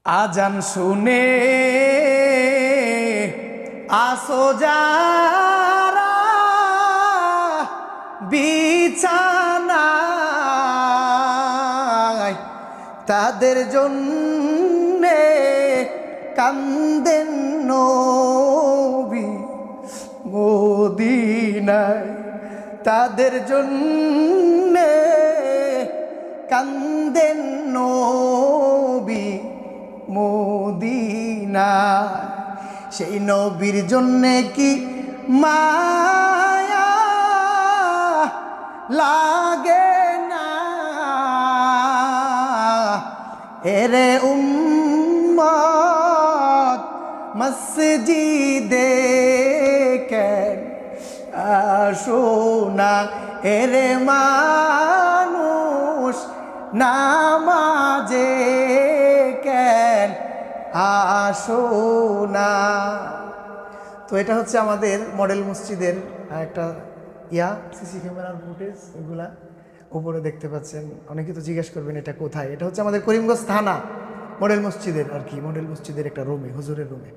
আজান শুনে আসো যারা বিছানায়, তাদের জন্যে কান্দেন নবী মদিনায়, তাদের জন্যে কান্দেন নবী মদিনায়। সেই নবীর জন্যে কি মায়া লাগে না? এরে উম্মত মসজিদে কেন আসো না? এরে মানুষ নামাজে কেন আসো না? তো এটা হচ্ছে আমাদের মডেল মসজিদের একটা সিসি ক্যামেরার ফুটেজ, এগুলা উপরে দেখতে পাচ্ছেন। অনেকে তো জিজ্ঞেস করবেন এটা কোথায়। এটা হচ্ছে আমাদের করিমগঞ্জ থানা মডেল মসজিদের আর কি, মডেল মসজিদের একটা রুমে, হুজুরের রুমে।